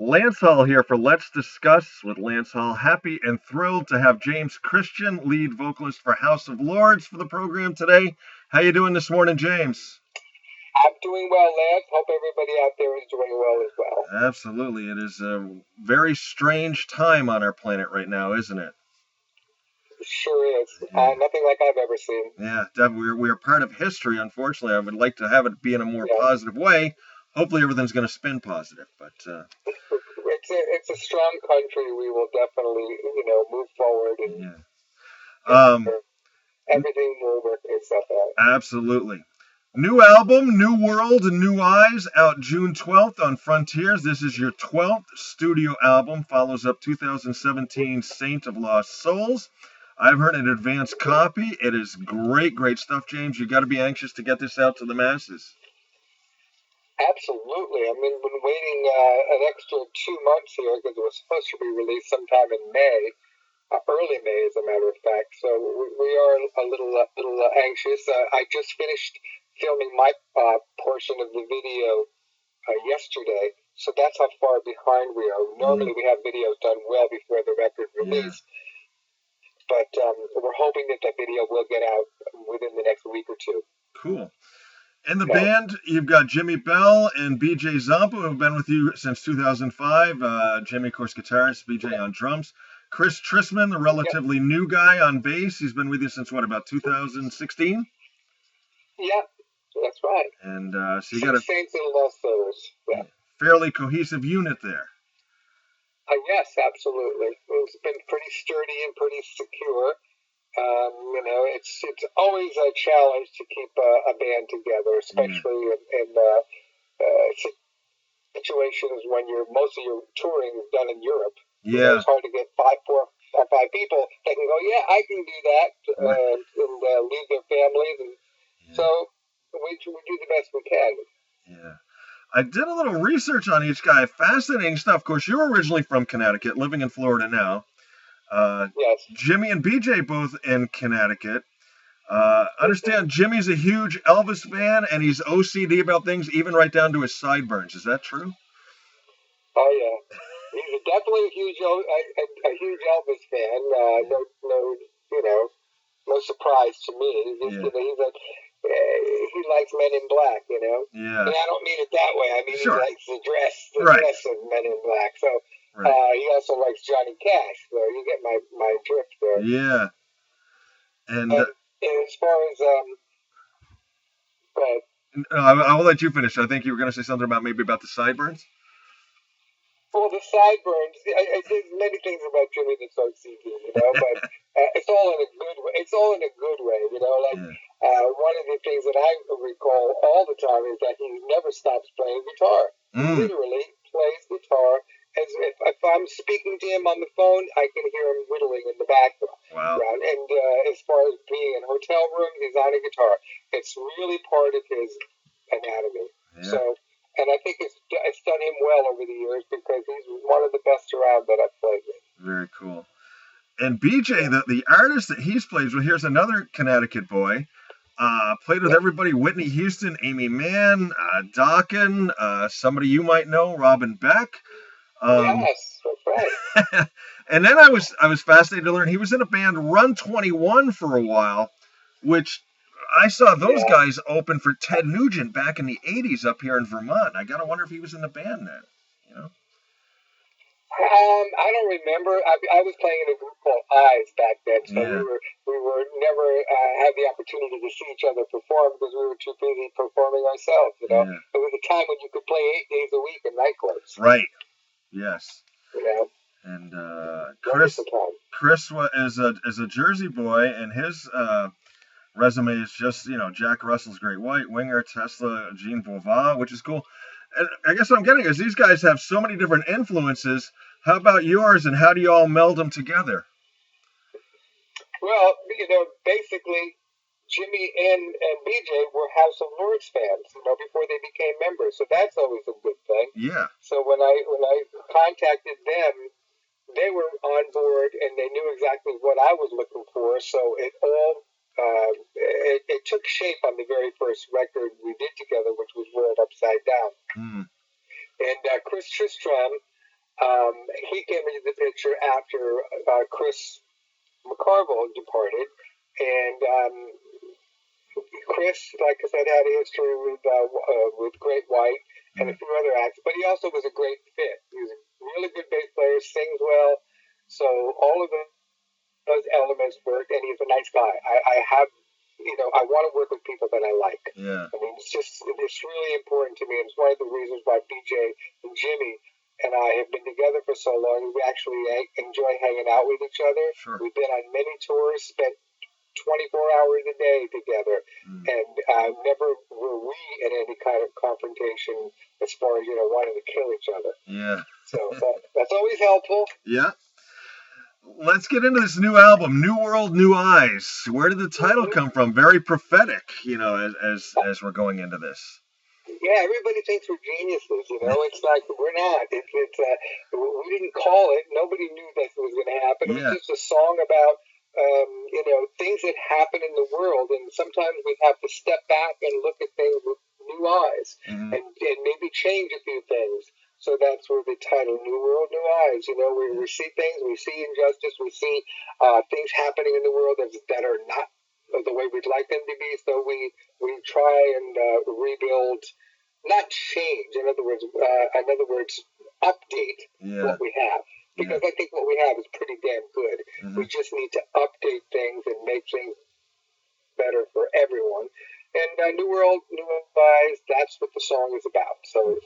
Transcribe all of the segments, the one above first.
Lance Hall here for Let's Discuss with Lance Hall. Happy and thrilled to have James Christian, lead vocalist for House of Lords, for the program today. How you doing this morning, James? I'm doing well, Lance. Hope everybody out there is doing well as well. Absolutely. It is a very strange time on our planet right now, isn't it? It sure is. Nothing like I've ever seen. Yeah, we're part of history, unfortunately. I would like to have it be in a more Yeah. positive way. Hopefully everything's going to spin positive, but It's a strong country. We will definitely, move forward and everything will work itself out. Absolutely. New album, New World, New Eyes, out June 12th on Frontiers. This is your 12th studio album, follows up 2017 Saint of Lost Souls. I've heard an advance copy. It is great, great stuff, James. You got to be anxious to get this out to the masses. Absolutely. I mean, been waiting an extra 2 months here because it was supposed to be released sometime in May, early May, as a matter of fact. So we are a little anxious. I just finished filming my portion of the video yesterday, so that's how far behind we are. Normally, we have videos done well before the record release, but we're hoping that the video will get out within the next week or two. Cool. In the band, you've got Jimmy Bell and BJ Zampa, who have been with you since 2005. Jimmy, of course, guitarist, BJ on drums. Chris Trisman, the relatively new guy on bass. He's been with you since, what, about 2016? Yeah, that's right. And so you got a Saints and Lost Souls. Yeah. Fairly cohesive unit there. Yes, absolutely. It's been pretty sturdy and pretty secure. It's always a challenge to keep a band together, especially in situations when most of your touring is done in Europe. Yeah, it's hard to get four or five people that can go, yeah, I can do that, and leave their families, and so we do the best we can. Yeah. I did a little research on each guy. Fascinating stuff. Of course, you're originally from Connecticut, living in Florida now. Yes. Jimmy and BJ both in Connecticut. Understand Jimmy's a huge Elvis fan, and he's OCD about things, even right down to his sideburns. Is that true? Oh yeah, he's definitely a huge Elvis fan. No surprise to me. He likes Men in Black, Yeah. And I don't mean it that way. I mean Sure. He likes the dress of Men in Black. So. Right. He also likes Johnny Cash, so you get my drift there. Yeah. And as far as go ahead. I will let you finish. I think you were going to say something about the sideburns. Well, the sideburns. There's many things about Jimmy that's OCD, but it's all in a good way. It's all in a good way, one of the things that I recall all the time is that he never stops playing guitar. He literally plays guitar. As if I'm speaking to him on the phone, I can hear him whittling in the background. Wow. And as far as being in hotel rooms, he's on a guitar. It's really part of his anatomy. Yeah. So, and I think it's done him well over the years because he's one of the best around that I've played with. Very cool. And BJ, the artist that he's played with, here's another Connecticut boy. Played with everybody: Whitney Houston, Amy Mann, Dokken, somebody you might know, Robin Beck. Yes, that's right. And then I was fascinated to learn he was in a band Run 21 for a while, which I saw those guys open for Ted Nugent back in the 80s up here in Vermont. I gotta wonder if he was in the band then. I don't remember. I was playing in a group called Eyes back then, so we were never had the opportunity to see each other perform because we were too busy performing ourselves. It was a time when you could play 8 days a week in nightclubs. Right. Yes. And Chris is a Jersey boy, and his resume is just Jack Russell's Great White, Winger, Tesla, Jean Beauvoir, which is cool. And I guess what I'm getting is these guys have so many different influences. How about yours, and how do you all meld them together? Well, basically, Jimmy and BJ were House of Lords fans, before they became members. So that's always a good thing. Yeah. So when I contacted them, they were on board and they knew exactly what I was looking for. So it all it took shape on the very first record we did together, which was World Upside Down. And Chris Tristram He came into the picture after Chris McCarville departed, and Chris, like I said, had a history with Great White and a few other acts, but he also was a great fit. He was a really good bass player, sings well, so all of those elements worked, and he's a nice guy. I want to work with people that I like. Yeah. I mean, it's really important to me, and it's one of the reasons why BJ and Jimmy and I have been together for so long. We actually enjoy hanging out with each other. Sure. We've been on many tours, spent 24 hours a day together, and never were we in any kind of confrontation as far as, wanting to kill each other. Yeah. So that's always helpful. Yeah. Let's get into this new album, New World, New Eyes. Where did the title come from? Very prophetic, as we're going into this. Yeah, everybody thinks we're geniuses, It's like, we're not. We didn't call it. Nobody knew that was going to happen. It was just a song about, things that happen in the world. And sometimes we have to step back and look at things with new eyes and maybe change a few things. So that's where the title, New World, New Eyes, we see things, we see injustice, we see things happening in the world that are not the way we'd like them to be. So we try and rebuild, not change. In other words, update what we have. Because I think what we have is pretty damn good. We just need to update things and make things better for everyone. And New World, New Eyes, that's what the song is about. So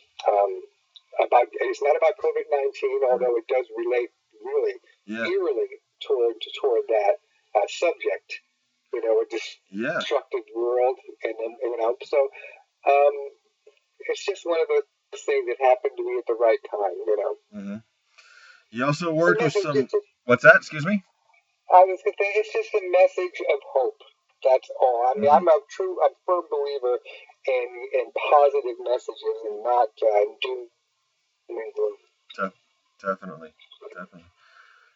it's not about COVID-19, although it does relate really eerily toward that subject. A destructive world, and so it's just one of those things that happened to me at the right time. You also worked with some. What's that? Excuse me. I was going to say, it's just a message of hope. That's all. I mean, I'm a firm believer in positive messages and not doom and gloom. Definitely.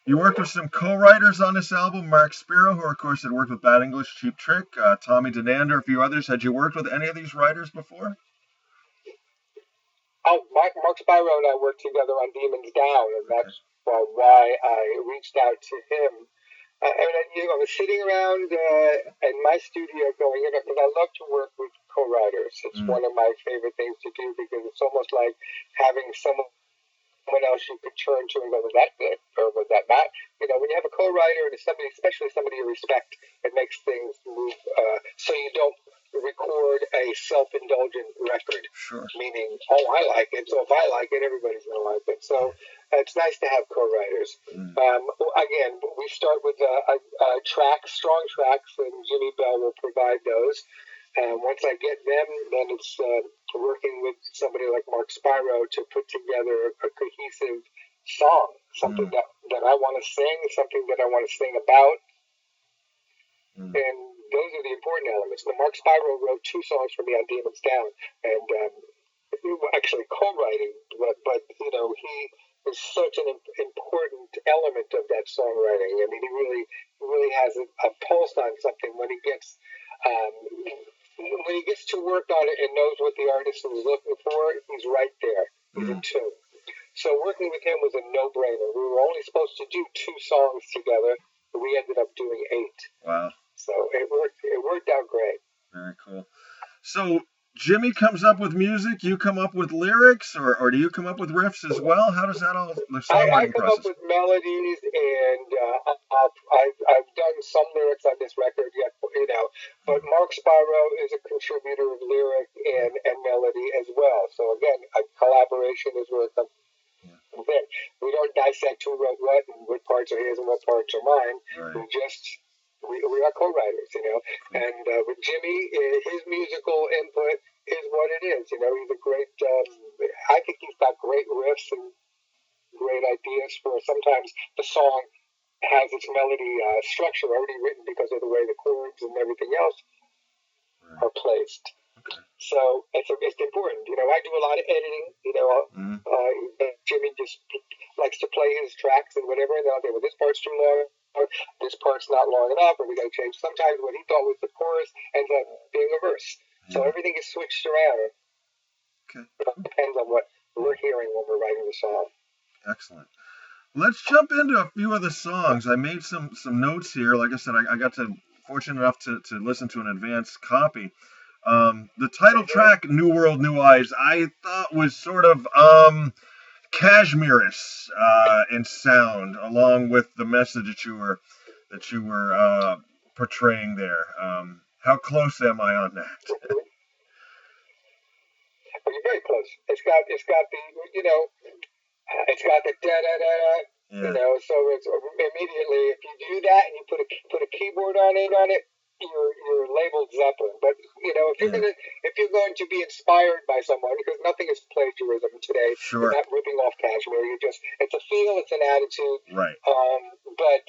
You worked with some co-writers on this album, Mark Spiro, who of course had worked with Bad English, Cheap Trick, Tommy Denander, a few others. Had you worked with any of these writers before? Oh, Mark Spiro and I worked together on Demons Down, and that's why I reached out to him. I was sitting around in my studio going, because I love to work with co-writers. It's one of my favorite things to do, because it's almost like having someone else you could turn to and go, was that good? Or was that not? When you have a co-writer and somebody, especially somebody you respect, it makes things move so you don't record a self-indulgent record. Sure. Meaning, I like it, so if I like it, everybody's going to like it. So it's nice to have co-writers. Again, we start with strong tracks, and Jimmy Bell will provide those. Once I get them, then it's working with somebody like Mark Spiro to put together a cohesive song, something that I want to sing, something that I want to sing about. And those are the important elements. Now, Mark Spiro wrote 2 songs for me on Demons Down, and actually co-writing, but he is such an important element of that songwriting. I mean, he really has a pulse on something when he gets to work on it and knows what the artist is looking for. He's right there. He's in tune. So working with him was a no-brainer. We were only supposed to do 2 songs together, but we ended up doing 8. Wow. So it worked out great. Very cool. So Jimmy comes up with music, you come up with lyrics, or do you come up with riffs as well? How does that all, the songwriting process? I come up with melodies, and I've done some lyrics on this record yet, but Mark Spiro is a contributor of lyric and melody as well. So again, a collaboration is where it comes in. We don't dissect who wrote what and what parts are his and what parts are mine. Right. We are co-writers, and with Jimmy, his musical input is what it is. He's a great, I think he's got great riffs and great ideas for, sometimes the song has its melody structure already written because of the way the chords and everything else are placed. Okay. So it's important. I do a lot of editing, Jimmy just likes to play his tracks and whatever, and then I'll say, well, this part's too long. This part's not long enough, or we got to change. Sometimes what he thought was the chorus ends up being a verse. So everything is switched around. Okay. It depends on what we're hearing when we're writing the song. Excellent. Let's jump into a few of the songs. I made some notes here. Like I said, I got fortunate enough to listen to an advanced copy. The title track, "New World, New Eyes," I thought was sort of cashmere-ish in sound, along with the message that you were portraying there. How close am I on that? Well, you're very close. It's got the it's got the da da da da. Yeah. So it's immediately if you do that and you put a keyboard on it, you're labeled Zeppelin. But if you're going to be inspired by someone, because nothing is plagiarism today, Sure. You're not ripping off Kashmir. It's a feel, it's an attitude. Right. But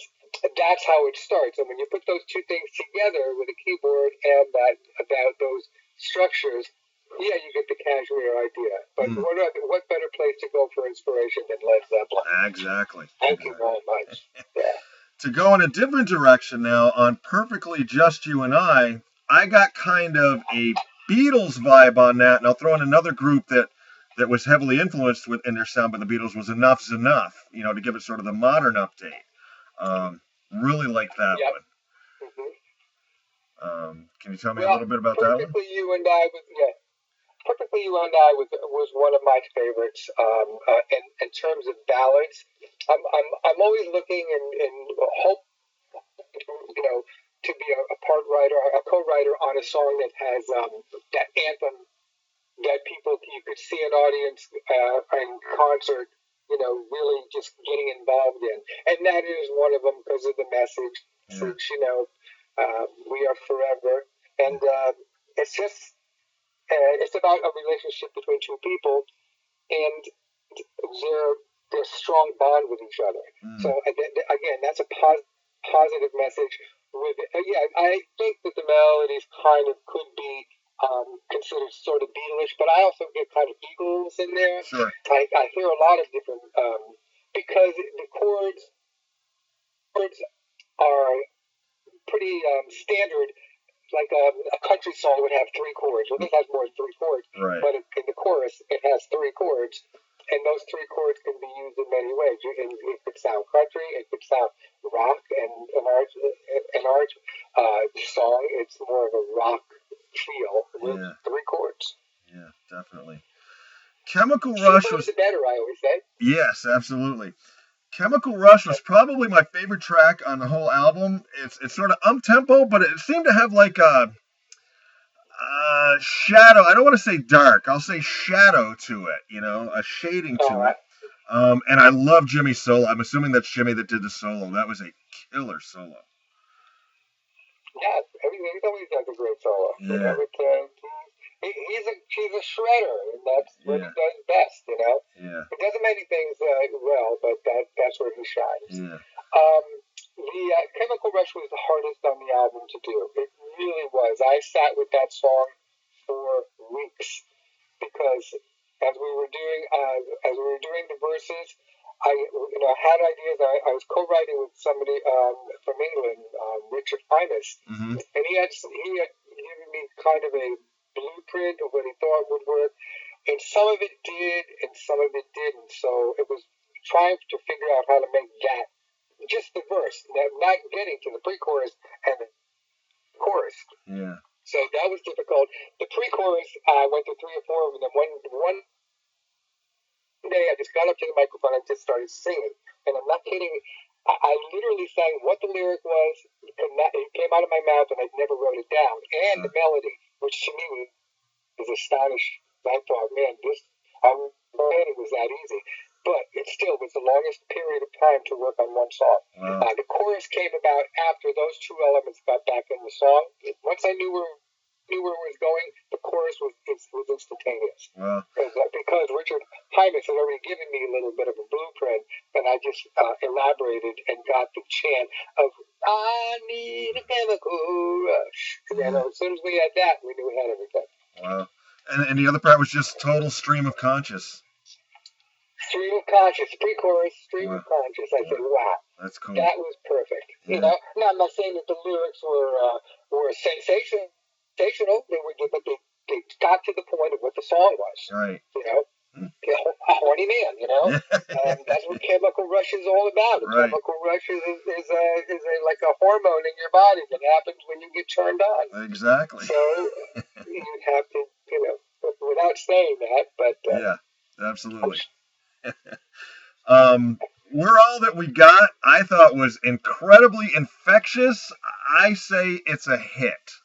that's how it starts. And when you put those two things together with a keyboard and about those structures, yeah, you get the Kashmir idea. But what better place to go for inspiration than Led Zeppelin? Exactly. Thank you very much. Yeah. To go in a different direction now, on Perfectly Just You and I got kind of a Beatles vibe on that, and I'll throw in another group that was heavily influenced in their sound by the Beatles was Enough's Enough, to give it sort of the modern update. Really like that one. Mm-hmm. Can you tell me a little bit about that one? Perfectly You and I was one of my favorites in terms of ballads. I'm always looking and hope to be a co-writer on a song that has that anthem that you could see an audience in concert, really just getting involved in, and that is one of them because of the message. We are forever, and it's just. It's about a relationship between two people and their strong bond with each other. So again, that's a positive message. I think that the melodies kind of could be considered sort of Beatles, but I also get kind of Eagles in there. Sure. I hear a lot of different because the chords are pretty standard. Like a country song would have three chords. Well, this has more than three chords. Right. But in the chorus, it has three chords. And those three chords can be used in many ways. It could sound country, it could sound rock, and in our song, it's more of a rock feel with three chords. Yeah, definitely. Chemical Rush was the better, I always say. Yes, absolutely. Chemical Rush was probably my favorite track on the whole album. It's sort of tempo, but it seemed to have like a shadow. I don't want to say dark. I'll say shadow to it. A shading to it. And I love Jimmy's solo. I'm assuming that's Jimmy that did the solo. That was a killer solo. Yeah, he always does a great solo. Yeah. He's a shredder, and that's what he does best, Yeah. He does many things well, but that's where he shines. Yeah. The Chemical Rush was the hardest on the album to do. It really was. I sat with that song for weeks because as we were doing the verses, I had ideas. I was co-writing with somebody from England, Richard Hymas, and he had given me kind of a blueprint of what he thought would work, and some of it did, and some of it didn't. So it was trying to figure out how to make that just the verse, not getting to the pre-chorus and the chorus. Yeah. So that was difficult. The pre-chorus, I went through 3 or 4 of them. One day, I just got up to the microphone and just started singing, and I'm not kidding. I literally sang what the lyric was. It came out of my mouth, and I never wrote it down. And the melody, which to me was astonishing. I thought, man, it was that easy. But it still was the longest period of time to work on one song. Wow. The chorus came about after those two elements got back in the song. Once I knew where it was going, the chorus was instantaneous. Wow. Because Richard Hymas had already given me a little bit of a blueprint, and I just elaborated and got the chant of "I need a chemical rush." And as soon as we had that, we knew we had everything. Wow. And the other part was just total stream of conscious. Stream of conscious, pre-chorus, stream of conscious. I said, wow. That's cool. That was perfect. Yeah. Now I'm not saying that the lyrics were sensational. They were, but they got to the point of what the song was. Right. a horny man, you know. That's what Chemical Rush is all about. Right. Chemical Rush is like a hormone in your body that happens when you get turned on. Exactly. So you have to, without saying that, but yeah, absolutely. We're All That We Got, I thought was incredibly infectious. I say it's a hit.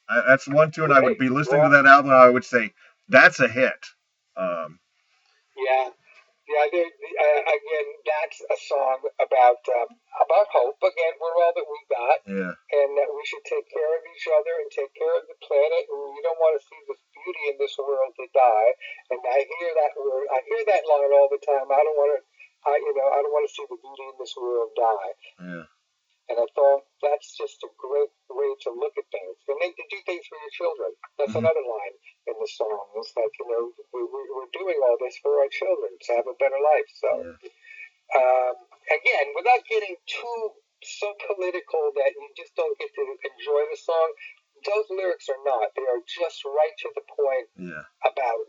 That's one tune I would be listening to that album, and I would say that's a hit. Yeah. Again, that's a song about hope. Again, we're all that we got, and that we should take care of each other and take care of the planet. And you don't want to see this beauty in this world to die. And I hear that word. I hear that line all the time. I don't want to. I don't want to see the beauty in this world die. Yeah. And I thought that's just a great way to look at things. And then to do things for your children. That's another line in the song. It's like, we're doing all this for our children to have a better life. So, again, without getting so political that you just don't get to enjoy the song, those lyrics are not. They are just right to the point about,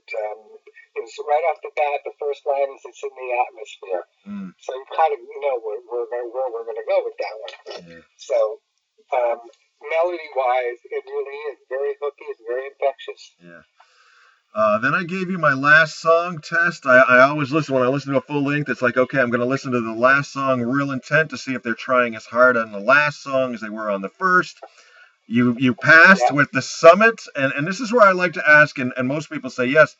right off the bat, the first line is it's in the atmosphere. So you kind of know where we're going to go with that one. So melody-wise, it really is very hooky. It's very infectious. Then I gave you my last song test. I always listen, when I listen to a full length, it's like, okay, I'm going to listen to the last song real intent to see if they're trying as hard on the last song as they were on the first. You passed with The Summit, and this is where I like to ask, and most people say yes.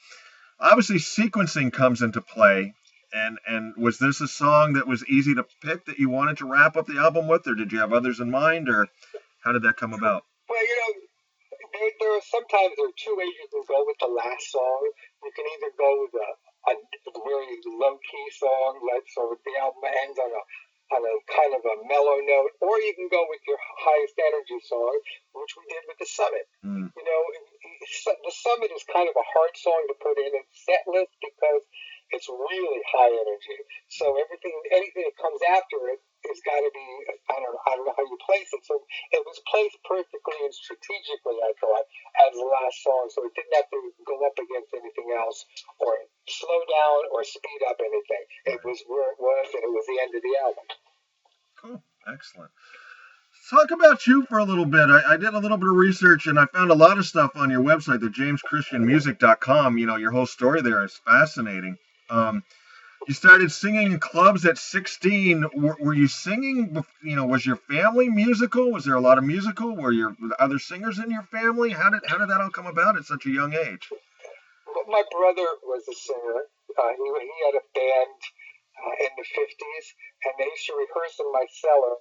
Obviously, sequencing comes into play, and was this a song that was easy to pick that you wanted to wrap up the album with, or did you have others in mind, or how did that come about? Well, there are sometimes there are two ways you can go with the last song. You can either go with a very low-key song, so the album ends on a kind of a mellow note, or you can go with your highest energy song, which we did with The Summit. The Summit is kind of a hard song to put in a set list because it's really high energy. So anything that comes after it has got to be, I don't know how you place it. So it was placed perfectly and strategically, I thought, as the last song. So it didn't have to go up against anything else or slow down or speed up anything. It was where it was, and it was the end of the album. Cool. Excellent. Talk about you for a little bit. I did a little bit of research, and I found a lot of stuff on your website, the jameschristianmusic.com. Your whole story there is fascinating. You started singing in clubs at 16. Were you singing, was your family musical? Was there a lot of musical? Were there other singers in your family? How did that all come about at such a young age? Well, my brother was a singer. He had a band in the 50s, and they used to rehearse in my cellar.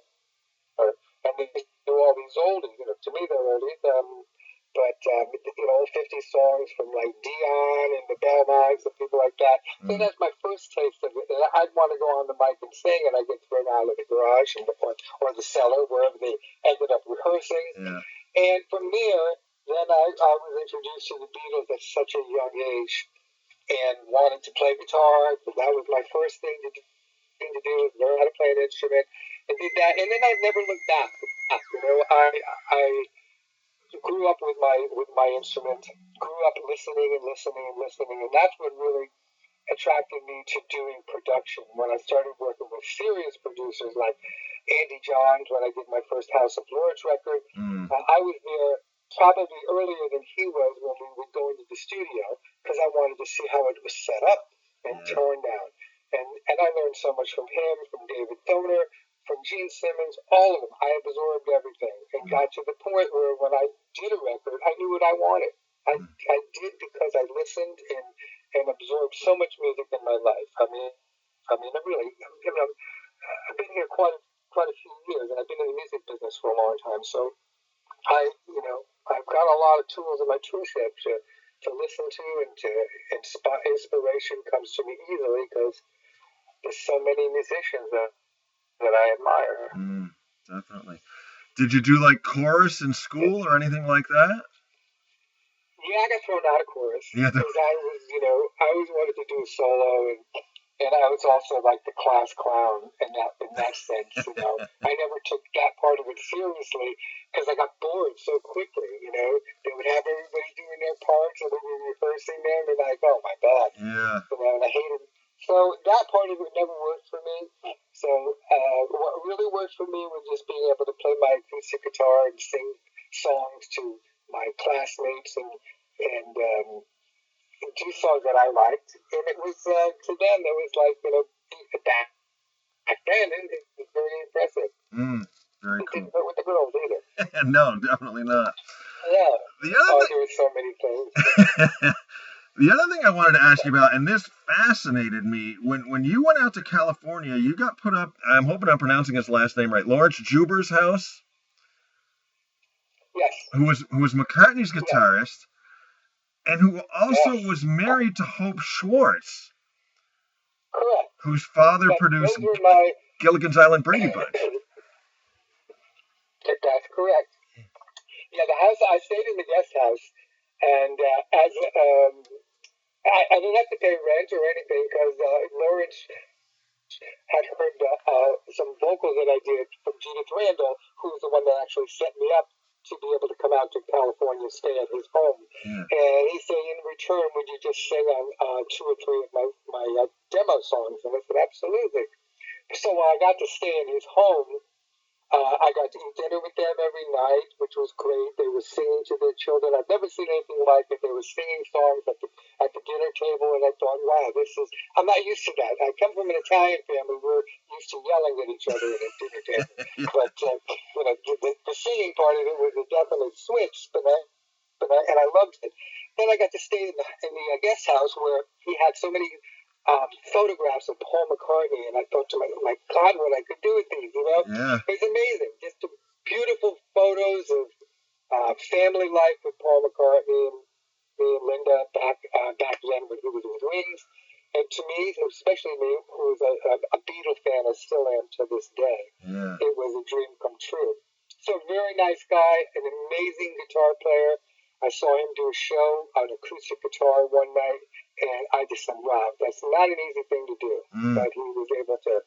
And they do all these oldies, to me they're oldies, but 50 songs from like Dion and the Belmonts and people like that. So that's my first taste of it. And I'd want to go on the mic and sing, and I get thrown out of the garage or the cellar, wherever they ended up rehearsing. And from there, then I was introduced to the Beatles at such a young age and wanted to play guitar. That was my first thing to do, was learn how to play an instrument, and did that. And then I never looked back. I grew up with my instrument, grew up listening, and that's what really attracted me to doing production. When I started working with serious producers like Andy Johns, when I did my first House of Lords record, I was there probably earlier than he was when we would go into the studio, because I wanted to see how it was set up and turned down. And I learned so much from him, from David Thoner, from Gene Simmons, all of them. I absorbed everything and got to the point where when I did a record, I knew what I wanted. I did because I listened and absorbed so much music in my life. I mean, really, I've been here quite a few years, and I've been in the music business for a long time. So I've got a lot of tools in my toolkit to listen to, and to inspiration comes to me easily because there's so many musicians that I admire. Definitely. Did you do like chorus in school or anything like that? Yeah, I got thrown out of chorus because I always wanted to do a solo, and I was also like the class clown in that sense. I never took that part of it seriously because I got bored so quickly. They would have everybody doing their parts and we were rehearsing them, and like, oh my God. Yeah. And I hated. So that part of it never worked for me. So what really worked for me was just being able to play my acoustic guitar and sing songs to my classmates and do songs that I liked. And it was to them, it was like, back then, it was very impressive. Very it cool. didn't hurt with the girls either. No, definitely not. Yeah. The other there were so many things. The other thing I wanted to ask you about, and this fascinated me, when you went out to California, you got put up, I'm hoping I'm pronouncing his last name right, Lawrence Juber's house? Yes. Who was McCartney's guitarist, and who also was married to Hope Schwartz. Correct. Whose father produced Gilligan's Island Brady Bunch. That's correct. Yeah, the house, I stayed in the guest house, and I didn't have to pay rent or anything because Lawrence had heard some vocals that I did from Judith Randall, who's the one that actually set me up to be able to come out to California, stay at his home. Yeah. And he said, in return, would you just sing on 2 or 3 of my demo songs? And I said, absolutely. So I got to stay in his home. I got to eat dinner with them every night, which was great. They were singing to their children. I've never seen anything like it. They were singing songs at the dinner table, and I thought, wow, I'm not used to that. I come from an Italian family. We're used to yelling at each other at a dinner table. But, the singing part of it was a definite switch, and I loved it. Then I got to stay in the guest house where he had so many photographs of Paul McCartney, and I thought to my God, what I could do with these, Yeah. It's amazing. Just beautiful photos of family life with Paul McCartney and me and Linda back then when he was with Wings. And to me, especially me, who was a Beatle fan, I still am to this day, It was a dream come true. So very nice guy, an amazing guitar player. I saw him do a show on acoustic guitar one night, and I just said, wow, that's not an easy thing to do, but he was able to,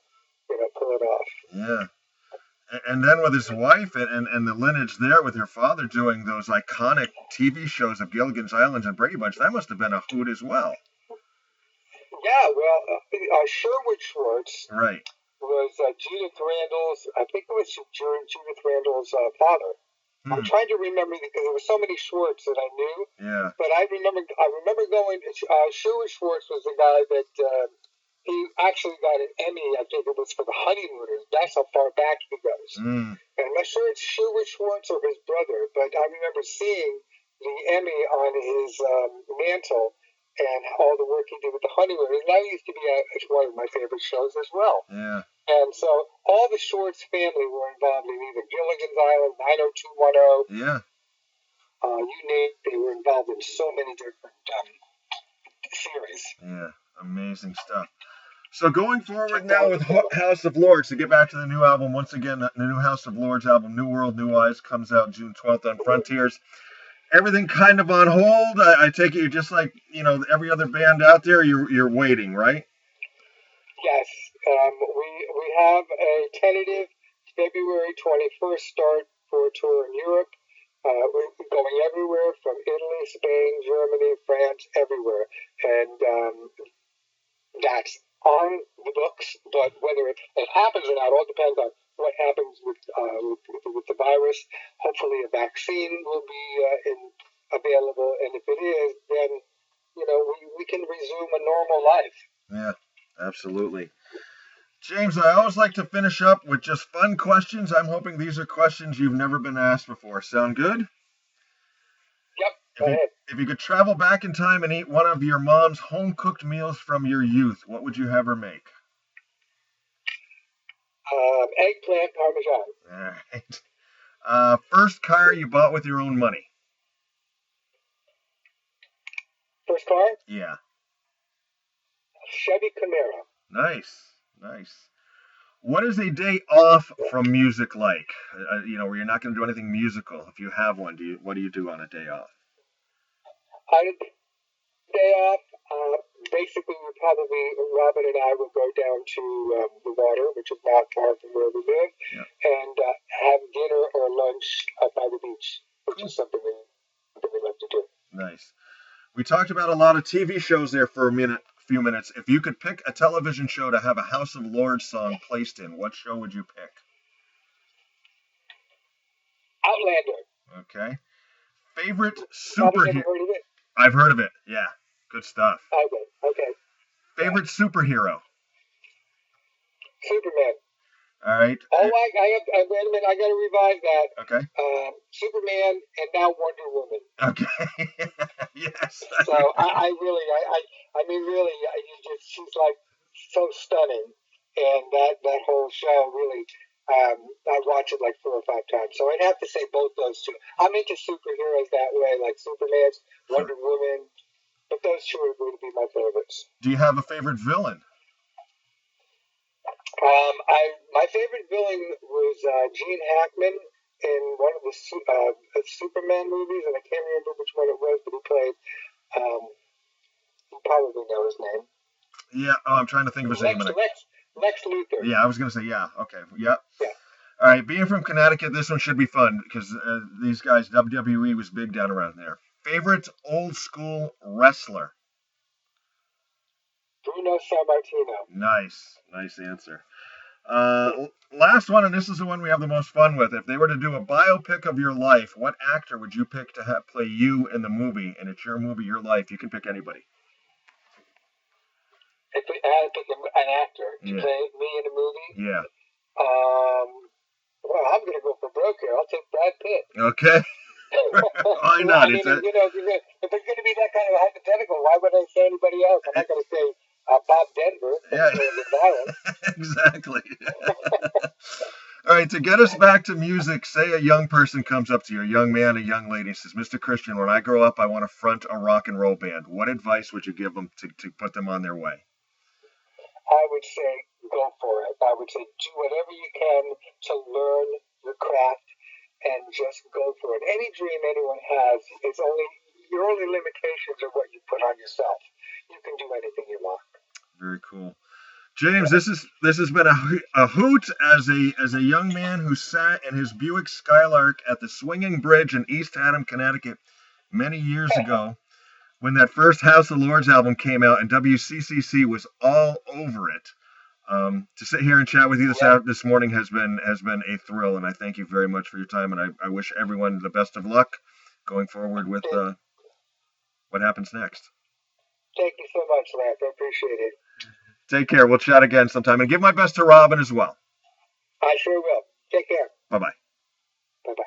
pull it off. Yeah. And then with his wife and the lineage there with her father doing those iconic TV shows of Gilligan's Island and Brady Bunch, that must have been a hoot as well. Yeah, well, Sherwood Schwartz was Judith Randall's, I think it was Judith Randall's father. I'm trying to remember because there were so many Schwartz that I knew. Yeah. But I remember going. Sherwood Schwartz was the guy that he actually got an Emmy. I think it was for The Honeymooners. That's how far back he goes. And I'm not sure it's Sherwood Schwartz or his brother, but I remember seeing the Emmy on his mantle and all the work he did with The Honeymooners. And that used to be one of my favorite shows as well. Yeah. And so all the Schwartz family were involved in either Gilligan's Island, 90210. Yeah. You name it, they were involved in so many different series. Yeah, amazing stuff. So going forward now with House of Lords, to get back to the new album, once again, the new House of Lords album, New World, New Eyes, comes out June 12th on Frontiers. Everything kind of on hold. I take it you're just like, every other band out there, you're waiting, right? Yes. We have a tentative February 21st start for a tour in Europe. We're going everywhere from Italy, Spain, Germany, France, everywhere. And that's on the books, but whether it happens or not all depends on what happens with the virus. Hopefully a vaccine will be available, and if it is, then we can resume a normal life. Yeah, absolutely. James, I always like to finish up with just fun questions. I'm hoping these are questions you've never been asked before. Sound good? Yep, go ahead. If you could travel back in time and eat one of your mom's home-cooked meals from your youth, what would you have her make? Eggplant parmesan. All right. First car you bought with your own money? First car? Yeah. Chevy Camaro. Nice. What is a day off from music like? Where you're not going to do anything musical. If you have one, what do you do on a day off? On a day off, basically, Robin and I will go down to the water, which is not far from where we live, and have dinner or lunch by the beach, which is something we love to do. Nice. We talked about a lot of TV shows there for a few minutes. If you could pick a television show to have a House of Lords song placed in, what show would you pick? Outlander. Okay. Favorite superhero? Heard of it? I've heard of it. Yeah. Good stuff. Okay. Favorite superhero? Superman. All right. Oh, wait a minute. I got to revise that. Okay. Superman and now Wonder Woman. Okay. Yes. So I really, she's like so stunning, and that whole show really, I watch it like 4 or 5 times. So I'd have to say both those two. I'm into superheroes that way, like Superman, Wonder Woman, but those two are going to be my favorites. Do you have a favorite villain? My favorite villain was Gene Hackman in one of the Superman movies, and I can't remember which one it was, but he played. You probably know his name. Yeah. Oh, I'm trying to think of his name. Lex Luthor. Yeah, I was gonna say yeah. Okay. Yep. Yeah. All right. Being from Connecticut, this one should be fun because these guys, WWE was big down around there. Favorite old school wrestler? Bruno Sammartino. Nice answer. Last one, and this is the one we have the most fun with. If they were to do a biopic of your life, what actor would you pick to play you in the movie? And it's your movie, your life. You can pick anybody. If I had to pick an actor to play me in a movie? Yeah. Well, I'm going to go for broke here. I'll take Brad Pitt. Okay. Why not? If it's going to be that kind of a hypothetical, why would I say anybody else? I'm not going to say Bob Denver. Yeah. Exactly. All right, to get us back to music, say a young person comes up to you, a young man, a young lady, and says, Mr. Christian, when I grow up, I want to front a rock and roll band. What advice would you give them to put them on their way? I would say go for it. I would say do whatever you can to learn your craft and just go for it. Any dream anyone has is your only limitations are what you put on yourself. You can do anything you want. Very cool. James, this has been a hoot as a young man who sat in his Buick Skylark at the Swinging Bridge in East Haddam, Connecticut, many years ago, when that first House of Lords album came out, and WCCC was all over it. To sit here and chat with you this morning has been a thrill, and I thank you very much for your time, and I wish everyone the best of luck going forward with what happens next. Thank you so much, Lance. I appreciate it. Take care. We'll chat again sometime. And give my best to Robin as well. I sure will. Take care. Bye-bye. Bye-bye.